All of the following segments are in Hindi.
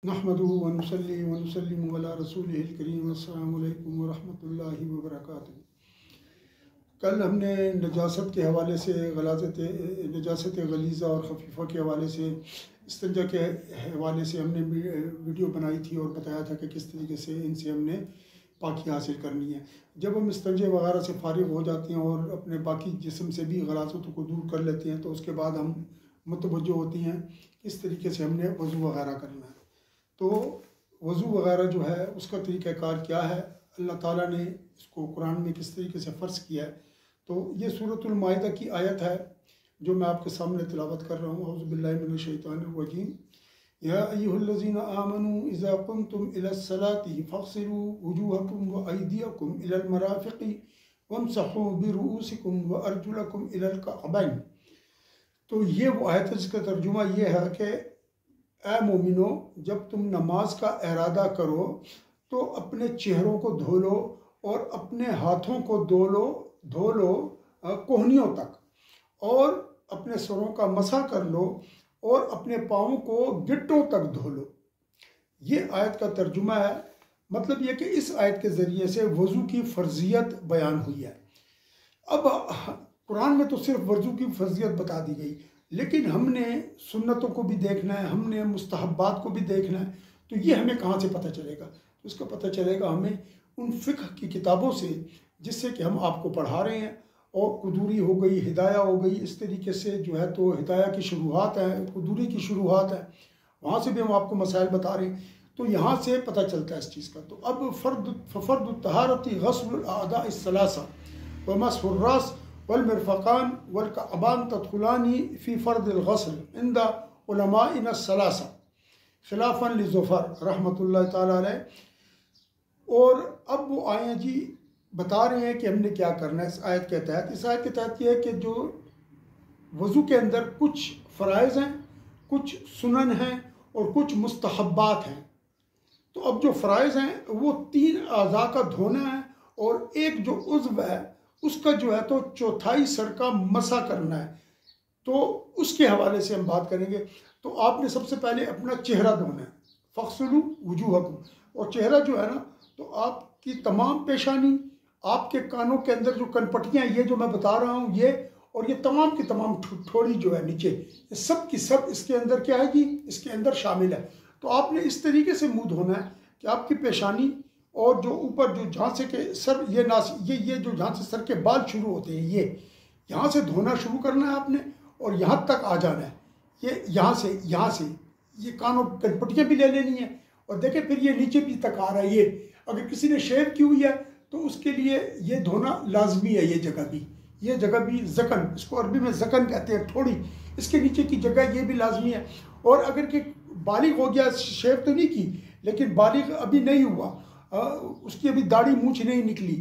नहमदुहु व नुसल्ली व नुसल्लिमु अला रसूलिहिल करीम। अस्सलामु अलैकुम व रहमतुल्लाहि व बरकातुहू। कल हमने नजासत के हवाले से नजासत गलीज़ा और खफीफ़ा के हवाले से इस्तिंजा के हवाले से हमने वीडियो बनाई थी और बताया था कि किस तरीके से इनसे हमने पाकी हासिल करनी है। जब हम इस्तिंजे वगैरह से फारिग हो जाते हैं और अपने बाकी जिस्म से भी गलाज़तों को दूर कर लेते हैं तो उसके बाद हम मुतवज्जो होती हैं किस तरीके से हमने वज़ू वगैरह करना है। तो वज़ू वगैरह जो है उसका तरीक़ाकार क्या है, अल्लाह ताला ने इसको कुरान में किस तरीके से फ़र्ज़ किया है। तो ये सूरतुल माइदा की आयत है जो मैं आपके सामने तिलावत कर रहा हूँ। औज़ु बिल्लाहि मिनश शैतानिर रजीम। या अय्युहल्लज़ीना आमनू इज़ा कुन्तुम इलस्सलाति फ़ग़सिलू वुजूहकुम व अयदियकुम इलल मराफ़िक़ि वम्सहू बिरुऊसिकुम व अर्जुलकुम इलल कअबैन। तो ये वो आयत है जिसका तर्जुमा ये है कि ऐ मोमिनो, जब तुम नमाज का इरादा करो तो अपने चेहरों को धो लो और अपने हाथों को धो लो कोहनियों तक, और अपने सरों का मसा कर लो और अपने पाँवों को गिट्टों तक धो लो। ये आयत का तर्जुमा है। मतलब ये कि इस आयत के ज़रिए से वज़ू की फ़र्जियत बयान हुई है। अब कुरान में तो सिर्फ वज़ू की फ़र्जियत बता दी गई, लेकिन हमने सुन्नतों को भी देखना है, हमने मुस्तहब्बात को भी देखना है। तो ये हमें कहाँ से पता चलेगा? तो इसका पता चलेगा हमें उन फ़िक़्ह की किताबों से जिससे कि हम आपको पढ़ा रहे हैं। और कुदूरी हो गई, हिदाया हो गई, इस तरीके से जो है तो हिदाया की शुरुआत है, कुदूरी की शुरुआत है, वहाँ से भी हम आपको मसाइल बता रहे हैं। तो यहाँ से पता चलता है इस चीज़ का। तो अब फ़र्द तहारती गस्ल आदा इस्सलासा व मसहुर रास वल मिरफ़क़ान वल कअबान तदखुलानी फ़ी फ़र्दिल गस्ल इंदा उलमाइना सलासा खिलाफ़न लिज़ुफ़र रहमतुल्लाह ताला अलैह। और अब वो आए जी बता रहे हैं कि हमने क्या करना है इस आयत के तहत। इस आयत के तहत ये है कि जो वज़ू के अंदर कुछ फ़राइज़ हैं, कुछ सुनन हैं और कुछ मुस्तहब्बात हैं। तो अब जो फ़राइज़ हैं वो 3 अज़ा का धोना है और एक जो उज़्व है उसका जो है तो चौथाई सर का मसा करना है। तो उसके हवाले से हम बात करेंगे। तो आपने सबसे पहले अपना चेहरा धोना है, फ़ग़सिलू वुजूहकुम। और चेहरा जो है ना, तो आपकी तमाम पेशानी, आपके कानों के अंदर जो कनपटियाँ, ये जो मैं बता रहा हूँ ये, और ये तमाम की तमाम ठोड़ी जो है नीचे, ये सब की सब इसके अंदर क्या है जी, इसके अंदर शामिल है। तो आपने इस तरीके से मुँह धोना है कि आपकी पेशानी और जो ऊपर जो जहाँ से के सर, ये नास, ये जो जहाँ से सर के बाल शुरू होते हैं, ये यहाँ से धोना शुरू करना है आपने और यहाँ तक आ जाना है। ये यहाँ से ये कानों कनपटियाँ भी ले लेनी है। और देखें फिर ये नीचे भी तक आ रहा है। ये अगर किसी ने शेव की हुई है तो उसके लिए ये धोना लाजमी है। ये जगह भी ज़कन, इसको अरबी में ज़कन कहते हैं, ठोड़ी, इसके नीचे की जगह ये भी लाजमी है। और अगर कि बालिग हो गया, शेव तो नहीं की लेकिन बालिग अभी नहीं हुआ, उसकी अभी दाढ़ी मूंछ नहीं निकली,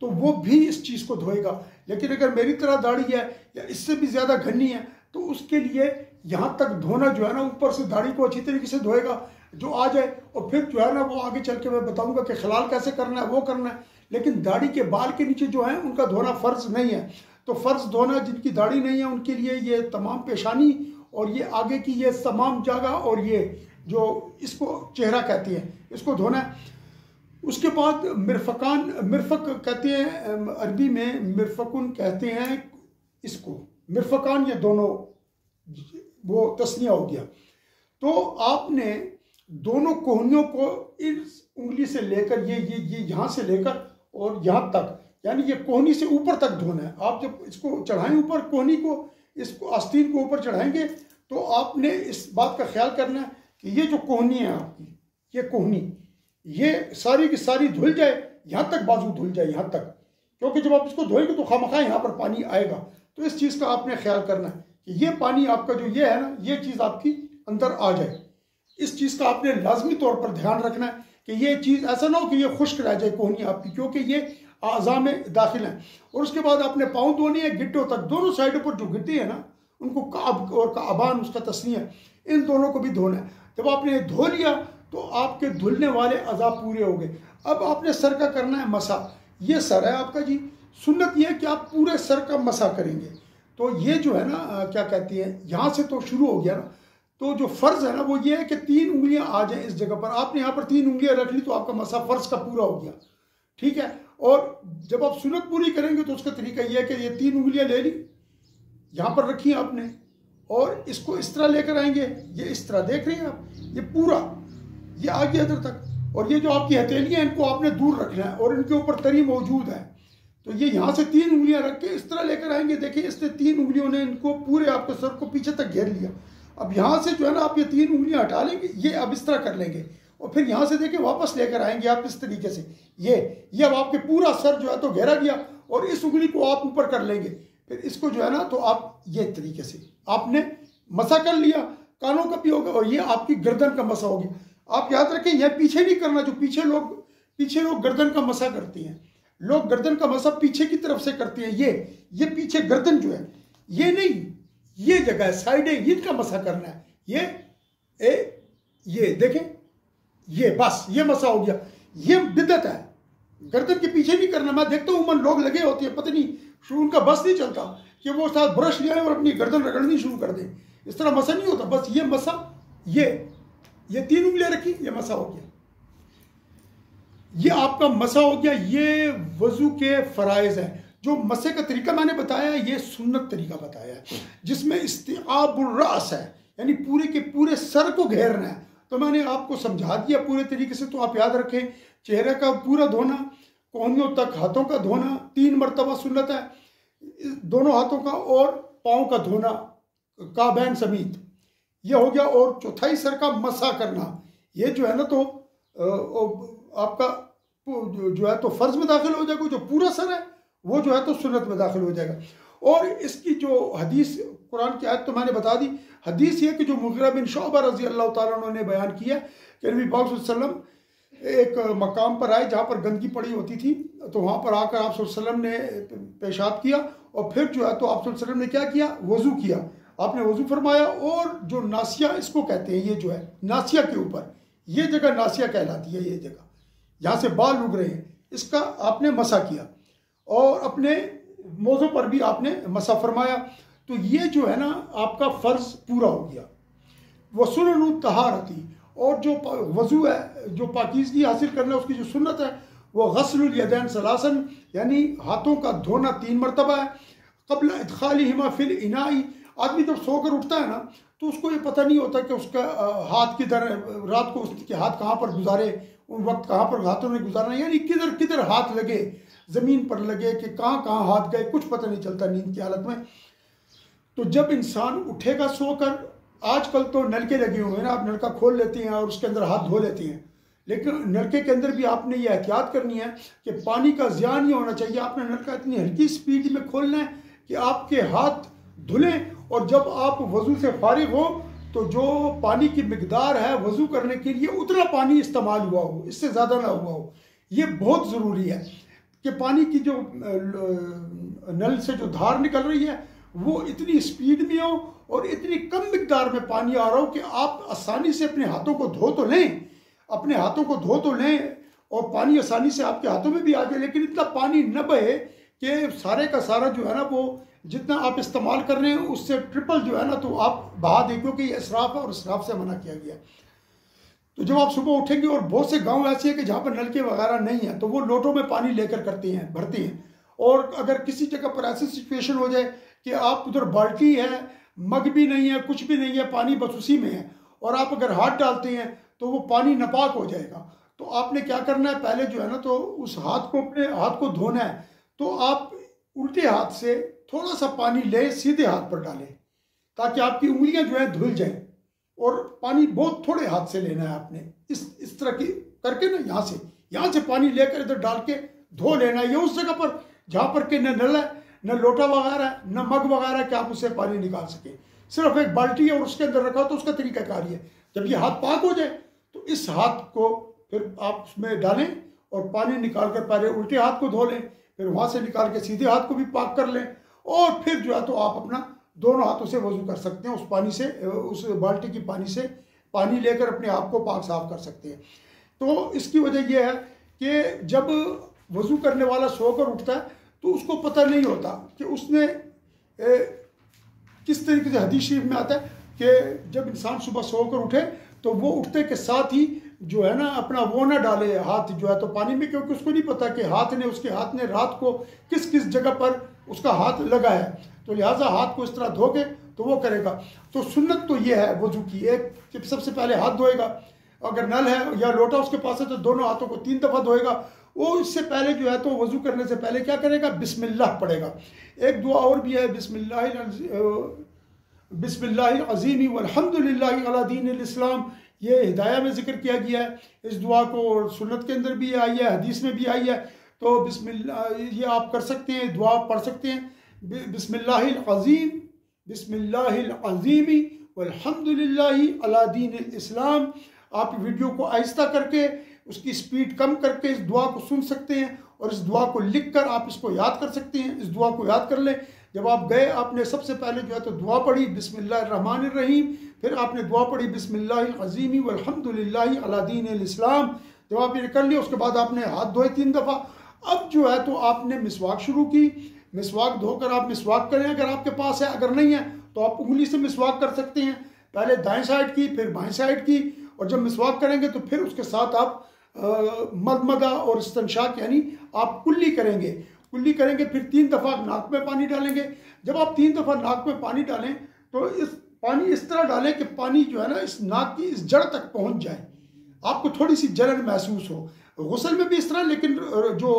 तो वो भी इस चीज़ को धोएगा। लेकिन अगर मेरी तरह दाढ़ी है या इससे भी ज़्यादा घनी है तो उसके लिए यहाँ तक धोना जो है ना, ऊपर से दाढ़ी को अच्छी तरीके से धोएगा जो आ जाए। और फिर जो है ना वो आगे चल के मैं बताऊँगा कि खलाल कैसे करना है, वो करना है। लेकिन दाढ़ी के बाल के नीचे जो है उनका धोना फ़र्ज़ नहीं है। तो फ़र्ज़ धोना जिनकी दाढ़ी नहीं है उनके लिए ये तमाम पेशानी और ये आगे की ये तमाम जगह और ये जो इसको चेहरा कहते हैं, इसको धोना है। उसके बाद मिरफ़क़ कहते हैं अरबी में, मिरफ़क़ुन कहते हैं इसको, मिरफ़क़ान, ये दोनों वो तस्निया हो गया। तो आपने दोनों कोहनियों को इस उंगली से लेकर ये यहाँ से लेकर और यहाँ तक, यानी ये कोहनी से ऊपर तक धोना है। आप जब इसको चढ़ाएं ऊपर, कोहनी को, इसको आस्तीन को ऊपर चढ़ाएंगे तो आपने इस बात का ख्याल करना है कि ये जो कोहनी है आपकी, ये कोहनी, ये सारी की सारी धुल जाए, यहाँ तक बाजू धुल जाए, यहाँ तक। क्योंकि जब आप इसको धोएंगे तो खामखा यहाँ पर पानी आएगा। तो इस चीज़ का आपने ख्याल करना है कि ये पानी आपका जो ये है ना, ये चीज़ आपकी अंदर आ जाए। इस चीज़ का आपने लाजमी तौर पर ध्यान रखना है कि ये चीज़ ऐसा ना हो कि ये खुश्क रह जाए कोहनी आपकी, क्योंकि ये आज़ा में दाखिल है। और उसके बाद आपने पाँव धोने हैं गिट्टों तक, दोनों साइडों पर जो गिट्टी है ना उनको काब और काबान, उसका तस्नीया, इन दोनों को भी धोना है। जब आपने धो लिया तो आपके धुलने वाले अज़ा पूरे हो गए। अब आपने सर का करना है मसा। ये सर है आपका जी, सुन्नत ये है कि आप पूरे सर का मसा करेंगे। तो ये जो है ना क्या कहती है, यहाँ से तो शुरू हो गया ना, तो जो फ़र्ज़ है ना वो ये है कि 3 उंगलियां आ जाएं इस जगह पर। आपने यहाँ पर 3 उंगलियां रख ली तो आपका मसा फ़र्ज़ का पूरा हो गया, ठीक है। और जब आप सुन्नत पूरी करेंगे तो उसका तरीका यह है कि ये 3 उंगलियां ले ली, यहाँ पर रखी आपने, और इसको इस तरह लेकर आएंगे, ये इस तरह देख रहे हैं आप, ये पूरा ये आ गया इधर तक। और ये जो आपकी हथेलियाँ इनको आपने दूर रखना है और इनके ऊपर तरी मौजूद है, तो ये यहाँ से 3 उंगलियां रख के इस तरह लेकर आएंगे। देखिए इसने 3 उंगलियों ने इनको पूरे आपके सर को पीछे तक घेर लिया। अब यहाँ से जो है ना आप ये 3 उंगलियां हटा लेंगे, ये अब इस तरह कर लेंगे, और फिर यहाँ से देखिए वापस लेकर आएंगे आप इस तरीके से। ये अब आपके पूरा सर जो है तो घेरा गया, और इस उंगली को आप ऊपर कर लेंगे, फिर इसको जो है ना तो आप ये तरीके से आपने मसा कर लिया, कानों का भी होगा, और ये आपकी गर्दन का मसा हो गया। आप याद रखें यह पीछे नहीं करना, जो पीछे लोग गर्दन का मसा करते हैं, लोग गर्दन का मसा पीछे की तरफ से करते हैं। ये पीछे गर्दन जो है ये नहीं, ये जगह साइडें इनका मसा करना है। ये देखें, ये बस ये मसा हो गया। ये बिदअत है, गर्दन के पीछे नहीं करना। मैं देखता हूँ मन लोग लगे होते हैं, पता नहीं शुरू उनका बस नहीं चलता कि वो साथ ब्रश ले और अपनी गर्दन रगड़नी शुरू कर दें। इस तरह मसा नहीं होता, बस ये मसा, ये 3 उंगलियां रखी, ये मसा हो गया, ये आपका मसा हो गया। ये वजू के फ़राइज़ हैं। जो मसे का तरीका मैंने बताया है, ये सुन्नत तरीका बताया है, जिसमें इस्तिआबुर रास है, यानी पूरे के पूरे सर को घेरना है। तो मैंने आपको समझा दिया पूरे तरीके से। तो आप याद रखें, चेहरे का पूरा धोना, कोहनियों तक हाथों का धोना 3 मरतबा सुन्नत है, दोनों हाथों का, और पाँव का धोना काबैन समेत, ये हो गया। और चौथाई सर का मसा करना, ये जो है ना तो आपका जो है तो फ़र्ज में दाखिल हो जाएगा। जो पूरा सर है वो जो है तो सुन्नत में दाखिल हो जाएगा। और इसकी जो हदीस, कुरान की आयत तो मैंने बता दी। हदीस ये कि जो मुग़ीरा बिन शुअबा रज़ी अल्लाह ताला अन्हु ने बयान किया कि नबी पाक सल्लल्लाहु अलैहि वसल्लम एक मकाम पर आए जहाँ पर गंदगी पड़ी होती थी, तो वहाँ पर आकर आप सल्लल्लाहु अलैहि वसल्लम ने पेशाब किया, और फिर जो है तो आप सल्लल्लाहु अलैहि वसल्लम ने क्या किया, वज़ू किया। आपने वज़ू फरमाया, और जो नासिया इसको कहते हैं, ये जो है नासिया के ऊपर, ये जगह नासिया कहलाती है, ये जगह यहाँ से बाल उग रहे हैं, इसका आपने मसा किया, और अपने मोज़ों पर भी आपने मसा फरमाया। तो ये जो है ना आपका फ़र्ज पूरा हो गया। वसुननु तहारती, और जो वज़ू है, जो पाकीज़गी हासिल करना है, उसकी जो सुन्नत है वो गस्लुल यदैन सलासन, यानी हाथों का धोना 3 मरतबा है। क़ब्ल इदख़ालिहिमा फ़िल इनाई, आदमी जब सोकर उठता है ना तो उसको ये पता नहीं होता कि उसका हाथ किधर, रात को उसके हाथ कहाँ पर गुजारे, उन वक्त कहाँ पर हाथों ने गुजारना, यानी किधर किधर हाथ लगे, ज़मीन पर लगे कि कहाँ कहाँ हाथ गए, कुछ पता नहीं चलता नींद की हालत में। तो जब इंसान उठेगा सोकर, आजकल तो नलके लगे हुए हैं ना, आप नलका खोल लेते हैं और उसके अंदर हाथ धो लेते हैं, लेकिन नलके के अंदर भी आपने ये एहतियात करनी है कि पानी का ज़ियान नहीं होना चाहिए। आपने नलका इतनी हल्की स्पीड में खोलना है कि आपके हाथ धुलें, और जब आप वज़ू से फारिग हो तो जो पानी की मिकदार है वज़ू करने के लिए उतना पानी इस्तेमाल हुआ हो, इससे ज़्यादा ना हुआ हो। ये बहुत ज़रूरी है कि पानी की जो नल से जो धार निकल रही है वो इतनी स्पीड में हो और इतनी कम मिकदार में पानी आ रहा हो कि आप आसानी से अपने हाथों को धो तो लें, अपने हाथों को धो तो लें, और पानी आसानी से आपके हाथों में भी आ जाए, लेकिन इतना पानी न बहे कि सारे का सारा जो है ना वो जितना आप इस्तेमाल कर रहे हैं उससे ट्रिपल जो है ना तो आप बहा दें, क्योंकि ये इसराफ है और इसराफ से मना किया गया। तो जब आप सुबह उठेंगे, और बहुत से गांव ऐसे हैं कि जहाँ पर नलके वगैरह नहीं है, तो वो लोटों में पानी लेकर करते हैं, भरते हैं। और अगर किसी जगह पर ऐसी सिचुएशन हो जाए कि आप उधर बाल्टी है, मग भी नहीं है, कुछ भी नहीं है, पानी बस उसी में है, और आप अगर हाथ डालते हैं तो वो पानी नापाक हो जाएगा। तो आपने क्या करना है, पहले जो है ना तो उस हाथ को, अपने हाथ को धोना है, तो आप उल्टे हाथ से थोड़ा सा पानी ले सीधे हाथ पर डालें, ताकि आपकी उंगलियां जो है धुल जाएं, और पानी बहुत थोड़े हाथ से लेना है आपने, इस तरह की करके ना, यहाँ से पानी लेकर इधर डाल के धो लेना है। ये उस जगह पर जहाँ पर के न नल है, न लोटा वगैरह, न मग वगैरह कि आप उससे पानी निकाल सके, सिर्फ एक बाल्टी है और उसके अंदर रखा, तो उसका तरीकाकार है, जब ये हाथ पाक हो जाए तो इस हाथ को फिर आप उसमें डालें और पानी निकाल कर पहले उल्टे हाथ को धो लें, फिर वहाँ से निकाल के सीधे हाथ को भी पाक कर लें, और फिर जो है तो आप अपना दोनों हाथों से वज़ू कर सकते हैं। उस पानी से, उस बाल्टी की पानी से पानी लेकर अपने आप को पाक साफ कर सकते हैं। तो इसकी वजह यह है कि जब वज़ू करने वाला सोकर उठता है तो उसको पता नहीं होता कि उसने किस तरीके से, हदीस शरीफ में आता है, कि जब इंसान सुबह सोकर उठे तो वो उठते के साथ ही जो है ना अपना वो ना डाले हाथ जो है तो पानी में, क्योंकि उसको नहीं पता कि उसके हाथ ने रात को किस किस जगह पर उसका हाथ लगा है, तो लिहाजा हाथ को इस तरह धो के तो वो करेगा। तो सुन्नत तो ये है वजू की, एक सबसे पहले हाथ धोएगा, अगर नल है या लोटा उसके पास है तो दोनों हाथों को 3 दफ़ा धोएगा। वो इससे पहले जो है तो वजू करने से पहले क्या करेगा, बिस्मिल्लाह पढ़ेगा। एक दुआ और भी है, बिस्मिल्लाहिल अज़ीम वल्हम्दुलिल्लाहि अला दीनिल इस्लाम, ये हिदाया में जिक्र किया गया है इस दुआ को, सुन्नत के अंदर भी आई है, हदीस में भी आई है। तो बिस्मिल्लाह ये आप कर सकते हैं, दुआ पढ़ सकते हैं, बिस्मिल्लाहिल अज़ीम वल्हम्दुलिल्लाहि अला दीनिल इस्लाम। आप वीडियो को आहिस्ता करके उसकी स्पीड कम करके इस दुआ को सुन सकते हैं और इस दुआ को लिख कर आप इसको याद कर सकते हैं। इस दुआ को याद कर लें। जब आप गए आपने सबसे पहले जो है तो दुआ पढ़ी बिस्मिल्लाहिर्रहमानिर्रहीम, फिर आपने दुआ पढ़ी बिस्मिल्लाहिल अज़ीम वल्हम्दुलिल्लाहि अला दीनिल इस्लाम। जब आप ये कर लिया उसके बाद आपने हाथ धोए 3 दफ़ा। अब जो है तो आपने मिसवाक शुरू की, मिसवाक धोकर आप मिसवाक करें अगर आपके पास है, अगर नहीं है तो आप उंगली से मिसवाक कर सकते हैं, पहले दाएं साइड की फिर बाएं साइड की, और जब मिसवाक करेंगे तो फिर उसके साथ आप मदमदा और इस्तंशाक यानी आप कुल्ली करेंगे, फिर 3 दफ़ा नाक में पानी डालेंगे। जब आप 3 दफ़ा नाक में पानी डालें तो इस पानी इस तरह डालें कि पानी जो है ना इस नाक की इस जड़ तक पहुंच जाए, आपको थोड़ी सी जलन महसूस हो। गुस्ल में भी इस तरह, लेकिन जो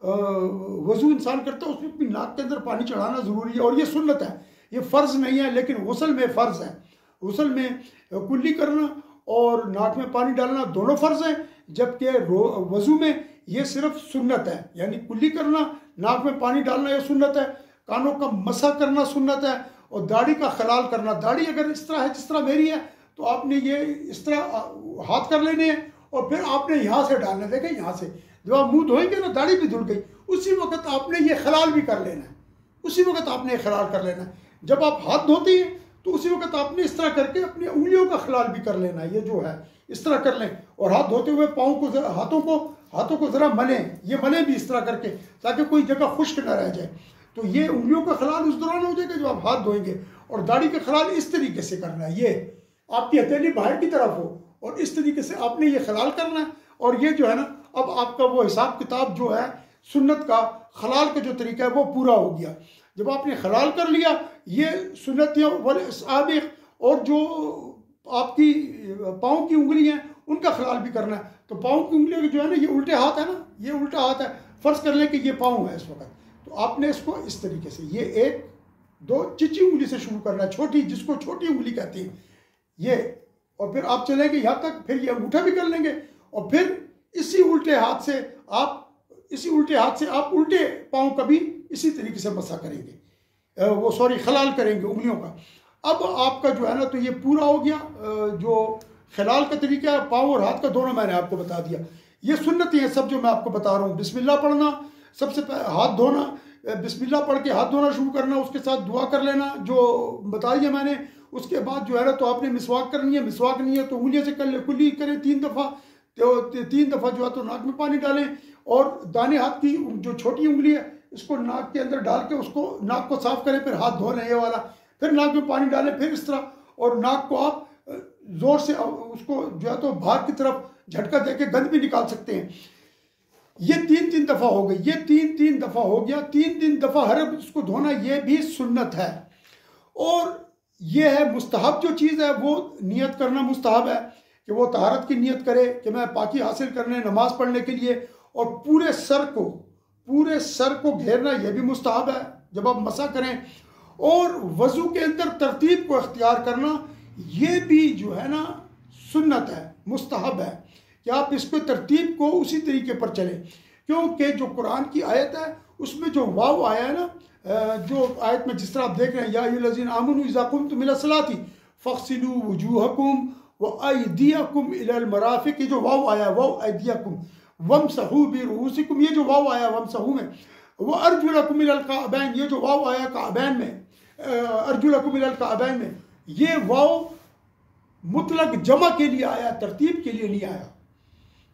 वजू इंसान करता है उसमें भी नाक के अंदर पानी चढ़ाना ज़रूरी है, और ये सुन्नत है, ये फ़र्ज़ नहीं है, लेकिन गुस्ल में फ़र्ज़ है। गुस्ल में कुल्ली करना और नाक में पानी डालना दोनों फ़र्ज़ हैं, जबकि वजू में ये सिर्फ सुन्नत है, यानी कुल्ली करना, नाक में पानी डालना ये सुन्नत है, कानों का मसा करना सुन्नत है, और दाढ़ी का खलाल करना। दाढ़ी अगर इस तरह है जिस तरह मेरी है तो आपने ये इस तरह हाथ कर लेने हैं और फिर आपने यहाँ से डालना, देखें यहाँ से जब आप मुंह धोएंगे ना दाढ़ी भी धुल गई, उसी वक्त आपने ये खलाल भी कर लेना है, उसी वक्त आपने ये खलाल कर लेना है। जब आप हाथ धोते हैं तो उसी वक्त आपने इस तरह करके अपनी उंगलियों का खलाल भी कर लेना है, ये जो है इस तरह कर लें, और हाथ धोते हुए पाँव को हाथों को ज़रा मलें, ये मलें भी इस तरह करके ताकि कोई जगह खुश्क न रह जाए। तो ये उंगलियों का खलाल उस दौरान हो जाएगा जब आप हाथ धोएंगे, और दाढ़ी का खलाल इस तरीके से करना है, ये आपकी हथेली बाहर की तरफ हो और इस तरीके से आपने ये खलाल करना है। और ये जो है ना अब आपका वो हिसाब किताब जो है सुन्नत का खलाल का जो तरीका है वो पूरा हो गया। जब आपने खलाल कर लिया, ये सुन्नत और जो आपकी पाँव की उंगली है उनका खलाल भी करना है। तो पाँव की उंगली जो है ना ये उल्टे हाथ है ना, ये उल्टा हाथ है, फ़र्ज़ कर लें कि ये पाँव है इस वक्त, तो आपने इसको इस तरीके से ये 1 2 चिची उंगली से शुरू करना है, छोटी, जिसको छोटी उंगली कहती हैं ये, और फिर आप चलेंगे यहाँ तक, फिर ये अंगूठा भी कर लेंगे, और फिर इसी उल्टे हाथ से आप उल्टे पाँव का भी इसी तरीके से मसा करेंगे, खलाल करेंगे उंगलियों का। अब आपका जो है ना तो ये पूरा हो गया, जो खलाल का तरीका है पाँव और हाथ का दोनों मैंने आपको बता दिया। ये सुन्नतें हैं सब जो मैं आपको बता रहा हूँ। बिस्मिल्लाह पढ़ना, सबसे पहले हाथ धोना, बिस्मिल्लाह पढ़ के हाथ धोना शुरू करना, उसके साथ दुआ कर लेना जो बता दिया मैंने। उसके बाद जो है ना तो आपने मिसवाक करनी है, मिसवाक नहीं है तो उंगलियों से कर ले, कुल्ली करें 3 दफ़ा, तो 3 दफ़ा जो है तो नाक में पानी डालें, और दाने हाथ की जो छोटी उंगली है इसको नाक के अंदर डाल के उसको नाक को साफ करें, फिर हाथ धो लें ये वाला, फिर नाक में पानी डालें, फिर इस तरह, और नाक को आप ज़ोर से उसको जो है तो बाहर की तरफ झटका देके गंद भी निकाल सकते हैं। ये 3 दफ़ा हो गई, ये 3 दफ़ा हो गया, 3 दफ़ा हर उसको धोना, ये भी सुन्नत है। और ये है मुस्तहब जो चीज़ है वो नियत करना मुस्तहब है कि वो तहारत की नियत करे कि मैं पाकी हासिल करने नमाज पढ़ने के लिए, और पूरे सर को घेरना ये भी मुस्तहब है जब आप मसा करें। और वज़ू के अंदर तरतीब को इख्तियार करना ये भी जो है ना सुन्नत है, मुस्तहब है कि आप इसको तरतीब को उसी तरीके पर चलें, क्योंकि जो कुरान की आयत है उसमें जो वाव आया है ना, जो आयत में जिस तरह आप देख रहे हैं, या अय्युहल्लज़ीना आमनू इज़ा कुमतुम इला सलाती फ़ग़सिलू वुजूहकुम व अयदियकुम इलल मराफ़िक़, ये जो वाव आया वाव अयदियकुम, वमसहू बिरुऊसिकुम, ये जो वाव आया वमसहू में, व अर्जुलकुम इलल काबैन, ये जो वाव आया काबैन में, अर्जुलकुम इलल काबैन में, ये वाव मुतलक जमा के लिए आया, तरतीब के लिए नहीं आया।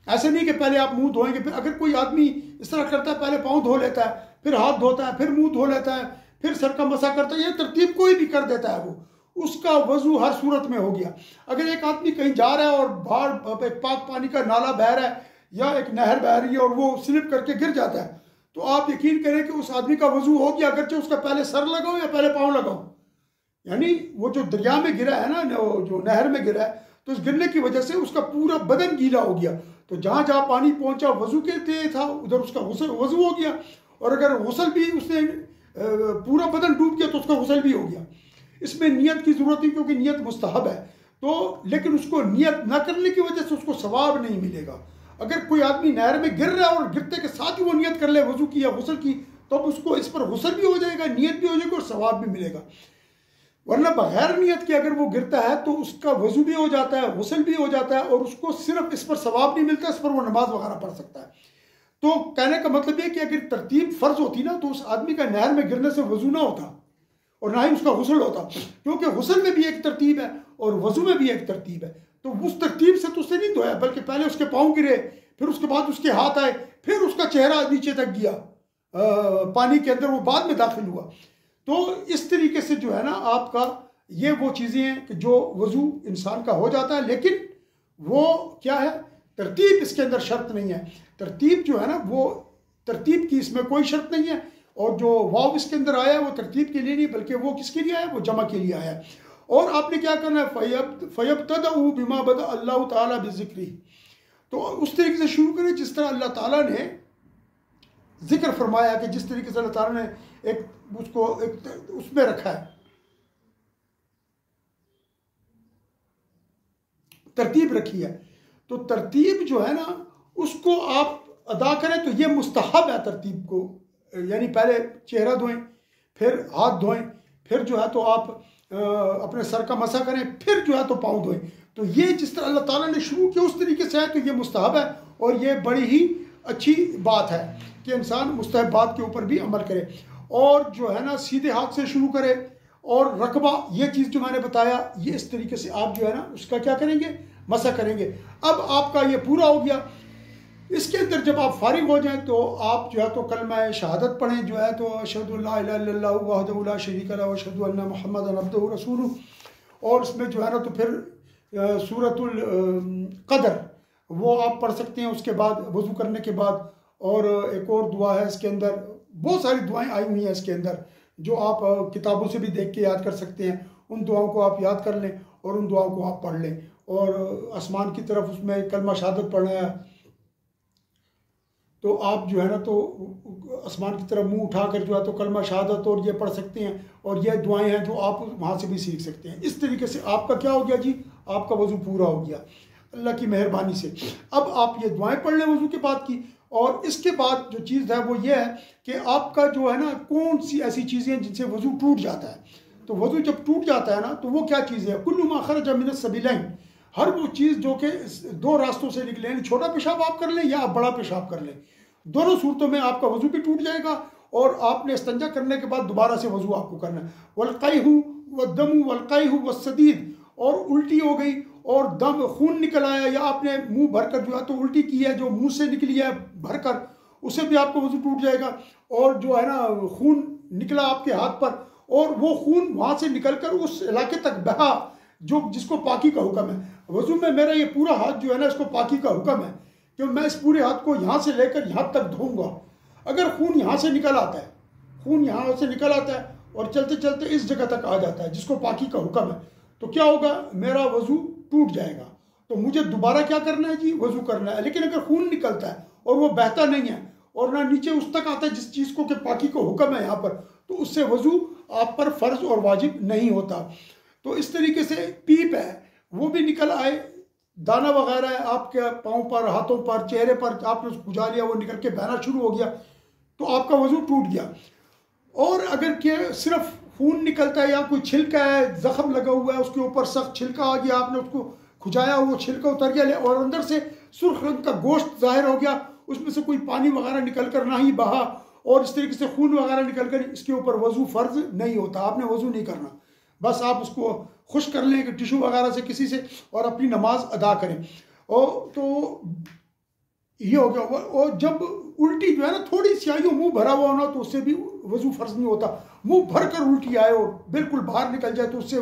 ऐसे नहीं कि पहले आप मुंह धोएंगे, फिर अगर कोई आदमी इस तरह करता है, पहले पाँव धो लेता है, फिर हाथ धोता है, फिर मुंह धो लेता है, फिर सर का मसा करता है, ये तरतीब कोई भी कर देता है, वो उसका वजू हर सूरत में हो गया। अगर एक आदमी कहीं जा रहा है और बाहर एक पाक पानी का नाला बह रहा है या एक नहर बह रही है और वो स्लिप करके गिर जाता है, तो आप यकीन करें कि उस आदमी का वजू हो गया, अगरचे उसका पहले सर लगाओ या पहले पाँव लगाओ। यानी वो जो दरिया में गिरा है ना, जो नहर में गिरा है, तो उस गिरने की वजह से उसका पूरा बदन गीला हो गया। तो जहाँ जहाँ पानी पहुँचा वजू के लिए था, उधर उसका वजू हो गया। और अगर गुस्ल भी उसने पूरा बदन डूब गया तो उसका गुस्ल भी हो गया। इसमें नियत की ज़रूरत है, क्योंकि नियत मुस्तहब है। तो लेकिन उसको नियत ना करने की वजह से उसको सवाब नहीं मिलेगा। अगर कोई आदमी नहर में गिर रहा है और गिरते के साथ ही वो नियत कर ले वजू की या गुस्ल की, तो अब उसको इस पर गुस्ल भी हो जाएगा, नियत भी हो जाएगी और सवाब भी मिलेगा। वरना बगैर नियत के अगर वो गिरता है तो उसका वजू भी हो जाता है, गुस्ल भी हो जाता है, और उसको सिर्फ इस पर सवाब नहीं मिलता, इस पर वो नमाज वगैरह पढ़ सकता है। तो कहने का मतलब ये कि अगर तरतीब फ़र्ज होती ना, तो उस आदमी का नहर में गिरने से वजू ना होता और ना ही उसका गुस्ल होता, क्योंकि गुस्ल में भी एक तरतीब है और वजू में भी एक तरतीब है। तो उस तरतीब से तो उसने नहीं धोया, बल्कि पहले उसके पाँव गिरे, फिर उसके बाद उसके हाथ आए, फिर उसका चेहरा नीचे तक गया पानी के अंदर, वो बाद में दाखिल हुआ। तो इस तरीके से जो है ना आपका ये वो चीज़ें हैं कि जो वजू इंसान का हो जाता है, लेकिन वो क्या है, तरतीब इसके अंदर शर्त नहीं है। तरतीब जो है ना, वो तरतीब की इसमें कोई शर्त नहीं है। और जो वाव इसके अंदर आया है वो तरतीब के लिए नहीं, बल्कि वो किसके लिए आया है, वो जमा के लिए आया है। और आपने क्या करना है, फ़यब्तदउ बिमा बदा अल्लाह ताला बिज़िक्री, तो उस तरीके से शुरू करें जिस तरह अल्लाह ताला ने जिक्र फरमाया, कि जिस तरीके से अल्लाह ताला ने एक उसको एक उसमें रखा है, तरतीब रखी है। तो तरतीब जो है ना उसको आप अदा करें, तो ये मुस्तहब है तरतीब को। यानी पहले चेहरा धोएं, फिर हाथ धोएं, फिर जो है तो आप अपने सर का मसा करें, फिर जो है तो पाँव धोएं। तो ये जिस तरह अल्लाह ताला ने शुरू किया उस तरीके से है, तो ये मुस्तहब है। और ये बड़ी ही अच्छी बात है कि इंसान मुस्तहब बात के ऊपर भी अमल करे। और जो है ना सीधे हाथ से शुरू करे, और रकबा ये चीज़ जो मैंने बताया, ये इस तरीके से आप जो है ना उसका क्या करेंगे, मसा करेंगे। अब आपका ये पूरा हो गया। इसके अंदर जब आप फारिग हो जाएं तो आप जो है तो कलमा शहादत पढ़ें, जो है तो अशहदु अल्ला इलाहा इल्लल्लाहु वहदहु ला शरीका लहु व अशहदु अन्ना मुहम्मदन अब्दुहु व रसूलुहु। और इसमें जो है ना तो फिर सूरतुल क़दर वो आप पढ़ सकते हैं उसके बाद, वज़ू करने के बाद। और एक और दुआ है इसके अंदर, बहुत सारी दुआएं आई हुई हैं इसके अंदर, जो आप किताबों से भी देख के याद कर सकते हैं। उन दुआओं को आप याद कर लें और उन दुआओं को आप पढ़ लें। और आसमान की तरफ उसमें कलमा शहादत पढ़ना है, तो आप जो है ना तो आसमान की तरफ मुंह उठाकर जो है तो कलमा शहादत और ये पढ़ सकते हैं। और ये दुआएं हैं जो आप वहाँ से भी सीख सकते हैं। इस तरीके से आपका क्या हो गया जी, आपका वज़ू पूरा हो गया अल्लाह की मेहरबानी से। अब आप ये दुआएं पढ़ लें वज़ू के बाद की। और इसके बाद जो चीज़ है वो ये है कि आपका जो है ना कौन सी ऐसी चीज़ें हैं जिनसे वज़ू टूट जाता है। तो वज़ू जब टूट जाता है ना तो वो क्या चीज़ है, कुल्लु मा खरज मिन सबीलैन, हर वो चीज़ जो कि दो रास्तों से निकले, यानी छोटा पेशाब आप कर लें या आप बड़ा पेशाब कर लें, दोनों सूरतों में आपका वज़ू भी टूट जाएगा। और आपने इस्तंजा करने के बाद दोबारा से वज़ू आपको करना है। वल्क़ैहु वद्दमु वल्क़ैहु वस्सदीद, और उल्टी हो गई और दम खून निकल आया, या आपने मुंह भरकर जो है तो उल्टी की है, जो मुंह से निकली है भरकर, उससे भी आपका वज़ू टूट जाएगा। और जो है ना खून निकला आपके हाथ पर, और वो खून वहाँ से निकलकर उस इलाके तक बहा जो जिसको पाकी का हुक्म है। वज़ू में मेरा ये पूरा हाथ जो है ना इसको पाकी का हुक्म है कि मैं इस पूरे हाथ को यहाँ से लेकर यहाँ तक धोऊंगा। अगर खून यहाँ से निकल आता है, खून यहाँ से निकल आता है और चलते चलते इस जगह तक आ जाता है जिसको पाकी का हुक्म है, तो क्या होगा, मेरा वज़ू टूट जाएगा। तो मुझे दोबारा क्या करना है जी, वज़ू करना है। लेकिन अगर खून निकलता है और वो बहता नहीं है और ना नीचे उस तक आता है जिस चीज़ को कि पाकी का हुक्म है यहाँ पर, तो उससे वज़ू आप पर फ़र्ज और वाजिब नहीं होता। तो इस तरीके से पीप है वो भी निकल आए, दाना वगैरह है आपके पाँव पर, हाथों पर, चेहरे पर, आपने उसको खुजा लिया, वो निकल के बहना शुरू हो गया, तो आपका वज़ू टूट गया। और अगर के सिर्फ खून निकलता है या कोई छिलका है, ज़ख़म लगा हुआ है, उसके ऊपर सख्त छिलका आ गया, आपने उसको खुजाया, वो छिलका उतर गया और अंदर से सुर्ख रंग का गोश्त ज़ाहिर हो गया, उसमें से कोई पानी वगैरह निकल कर ना ही बहा और इस तरीके से खून वगैरह निकल कर, इसके ऊपर वज़ू फ़र्ज नहीं होता, आपने वज़ू नहीं करना। बस आप उसको खुश कर लें कि टिशू वगैरह से किसी से, और अपनी नमाज अदा करें। और तो ये हो गया। और जब उल्टी जो है ना थोड़ी स्याही मुंह भरा हुआ होना तो उससे भी वज़ू फ़र्ज नहीं होता। मुंह भर कर उल्टी आए और बिल्कुल बाहर निकल जाए तो उससे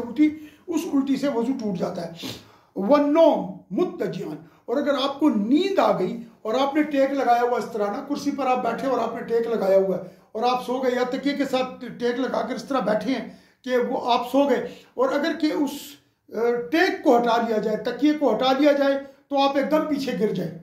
उस उल्टी से वज़ू टूट जाता है। वन्नौम मुत्तजिअन, और अगर आपको नींद आ गई और आपने टेक लगाया हुआ इस तरह ना, कुर्सी पर आप बैठे और आपने टेक लगाया हुआ है और आप सो गए, या तकिए के साथ टेक लगाकर इस तरह बैठे हैं कि वो आप सो गए, और अगर के उस टेक को हटा लिया जाए, तकिए को हटा लिया जाए, तो आप एकदम पीछे गिर जाए,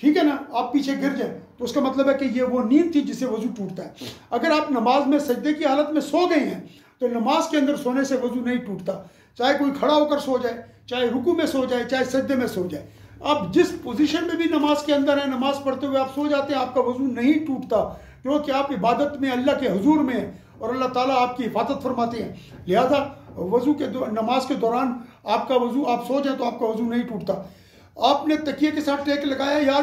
ठीक है ना, आप पीछे गिर जाए तो उसका मतलब है कि ये वो नींद थी जिससे वज़ू टूटता है। अगर आप नमाज में सजदे की हालत में सो गए हैं तो नमाज के अंदर सोने से वज़ू नहीं टूटता, चाहे कोई खड़ा होकर सो जाए, चाहे रुकू में सो जाए, चाहे सजदे में सो जाए। आप जिस पोजीशन में भी नमाज के अंदर है, नमाज पढ़ते हुए आप सो जाते हैं, आपका वज़ू नहीं टूटता, क्योंकि आप इबादत में अल्लाह के हुजूर में हैं और अल्लाह ताला आपकी हिफाजत फरमाते हैं। लिहाजा वज़ू के नमाज के दौरान आपका वज़ू, आप सो जाए तो आपका वज़ू नहीं टूटता। आपने तकिए के साथ टेक लगाया या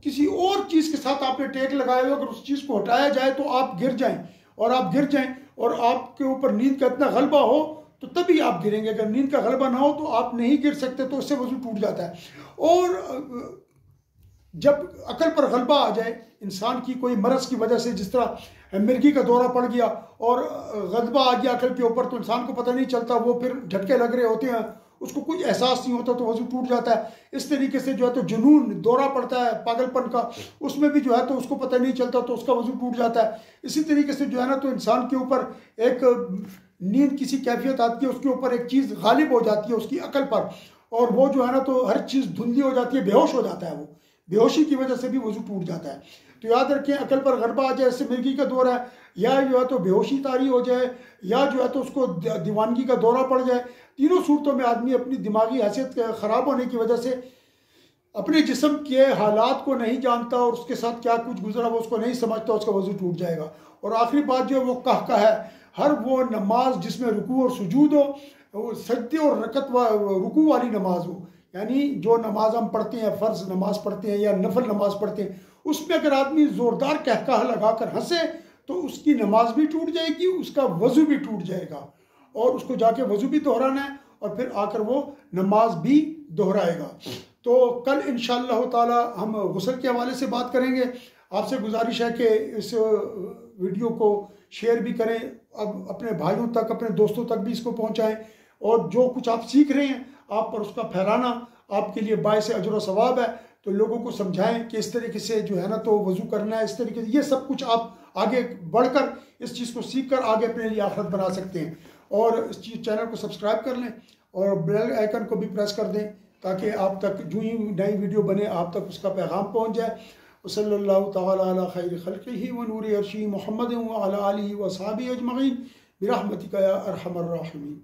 किसी और चीज़ के साथ आपने टेक लगाया हो, अगर उस चीज़ को हटाया जाए तो आप गिर जाएं, और आप गिर जाएं और आपके ऊपर नींद का इतना गलबा हो तो तभी आप गिरेंगे। अगर नींद का गलबा ना हो तो आप नहीं गिर सकते, तो उससे वज़ू टूट जाता है। और जब अकल पर गलबा आ जाए इंसान की कोई मरज़ की वजह से, जिस तरह मिर्गी का दौरा पड़ गया और गलबा आ गया अकल के ऊपर, तो इंसान को पता नहीं चलता, वो फिर झटके लग रहे होते हैं, उसको कुछ एहसास नहीं होता, तो वज़ू टूट जाता है। इस तरीके से जो है तो जुनून दौरा पड़ता है पागलपन का, उसमें भी जो है तो उसको पता नहीं चलता, तो उसका वज़ू टूट जाता है। इसी तरीके से जो है ना तो इंसान के ऊपर एक नींद किसी कैफियत आती है, उसके ऊपर एक चीज़ गालिब हो जाती है उसकी अकल पर, और वो जो है ना तो हर चीज़ धुंधली हो जाती है, बेहोश हो जाता है, वो बेहोशी की वजह से भी वज़ू टूट जाता है। तो याद रखें, अकल पर गलबा आ जाए, इससे मिर्गी का दौरा है, या जो है तो बेहोशी तारी हो जाए, या जो है तो उसको दीवानगी का दौरा पड़ जाए, तीनों सूरतों में आदमी अपनी दिमागी हैसियत ख़राब होने की वजह से अपने जिस्म के हालात को नहीं जानता और उसके साथ क्या कुछ गुजरा वो उसको नहीं समझता, उसका वज़ू टूट जाएगा। और आखिरी बात जो है वो कह है, हर वो नमाज जिसमें रुकू और सुजूद हो, वो सजदे और रकत रुकू वाली नमाज हो, यानी जो नमाज हम पढ़ते हैं, फ़र्ज नमाज पढ़ते हैं या नफल नमाज पढ़ते हैं, उसमें अगर आदमी ज़ोरदार कहका लगाकर हंसे तो उसकी नमाज भी टूट जाएगी, उसका वज़ू भी टूट जाएगा, और उसको जाके वज़ू भी दोहराना है और फिर आकर वो नमाज भी दोहराएगा। तो कल इंशाअल्लाह ताला हम गुस्ल के हवाले से बात करेंगे। आपसे गुजारिश है कि इस वीडियो को शेयर भी करें, अब अपने भाइयों तक, अपने दोस्तों तक भी इसको पहुंचाएं, और जो कुछ आप सीख रहे हैं आप पर उसका फैलाना आपके लिए बायस अजर व सवाब है। तो लोगों को समझाएं कि इस तरीके से जो है ना तो वज़ू करना है, इस तरीके से, ये सब कुछ आप आगे बढ़कर इस चीज़ को सीख कर आगे अपने लिए आखिरत बना सकते हैं। और इस चैनल को सब्सक्राइब कर लें और बेल आइकन को भी प्रेस कर दें, ताकि आप तक जो ही नई वीडियो बने आप तक उसका पैगाम पहुँच जाए। सल्लल्लाहु तआला अला खैर खल्क़िही व नूरि अर्शी मुहम्मद व अला आलिहि व अस्हाबिही अजमईन बिरहमतिका या अरहमर राहिमीन।